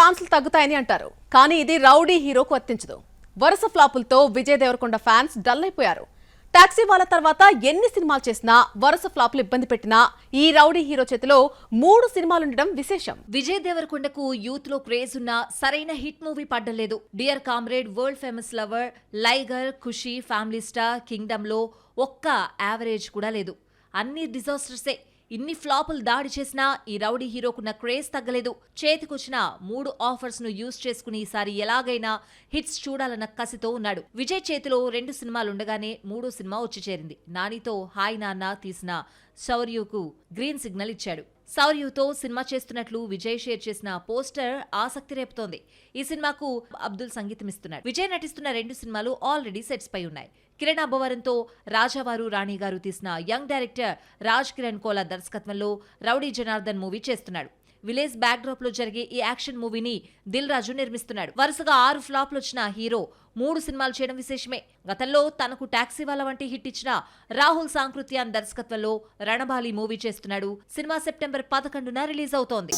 ఛాన్సులు తగ్గుతాయని అంటారు. కానీ ఇది రౌడీ హీరోకు వర్తించదు. వరుస ఫ్లాపులతో విజయ్ దేవరకొండ ఫ్యాన్స్ డల్ అయిపోయారు. టాక్సీ వాళ్ళ తర్వాత ఎన్ని సినిమాలు చేసినా వరుస ఫ్లాపులు ఇబ్బంది పెట్టినా ఈ రౌడీ హీరో చేతిలో 3 సినిమాలుండడం విశేషం. విజయ్ దేవరకొండకు యూత్ లో క్రేజ్ ఉన్న సరైన హిట్ మూవీ పడ్డలేదు. Dear comrade, world famous lover, liger, Kushi, family star, kingdom లో ఒక్క యావరేజ్ కూడా లేదు. అన్ని డిజాస్టర్సే. ఇన్ని ఫ్లాపులు దాడి చేసినా ఈ రౌడీ హీరోకున్న క్రేజ్ తగ్గలేదు. చేతికొచ్చిన 3 ఆఫర్స్ ను యూజ్ చేసుకుని ఈసారి ఎలాగైనా హిట్స్ చూడాలన్న కసితో ఉన్నాడు. విజయ్ చేతిలో 2 సినిమాలుండగానే 3 సినిమా వచ్చి చేరింది. నానితో హాయ్ నాన్న తీసిన శౌర్యకు గ్రీన్ సిగ్నల్ ఇచ్చాడు. శౌర్యతో సినిమా చేస్తున్నట్లు విజయ్ షేర్ చేసిన పోస్టర్ ఆసక్తి రేపుతోంది. ఈ సినిమాకు అబ్దుల్ సంగీతమిస్తున్నాడు. విజయ్ నటిస్తున్న 2 సినిమాలు ఆల్రెడీ సెట్స్ పై ఉన్నాయి. కిరణ్ అబ్బవరంతో రాజావారు రాణి గారు తీసిన యంగ్ డైరెక్టర్ రాజ్ కిరణ్ కోలా దర్శకత్వంలో రౌడీ జనార్దన్ మూవీ చేస్తున్నాడు. విలేజ్ బ్యాక్ డ్రాప్ లో జరిగే ఈ యాక్షన్ మూవీని దిల్ రాజు నిర్మిస్తున్నాడు. వరుసగా 6 ఫ్లాప్లు వచ్చిన హీరో 3 సినిమాలు చేయడం విశేషమే. గతంలో తనకు టాక్సీ వాళ్ళ వంటి హిట్ ఇచ్చిన రాహుల్ సాంకృత్యాన్ దర్శకత్వంలో రణబాలి మూవీ చేస్తున్నాడు. సినిమా సెప్టెంబర్ 11న రిలీజ్ అవుతోంది.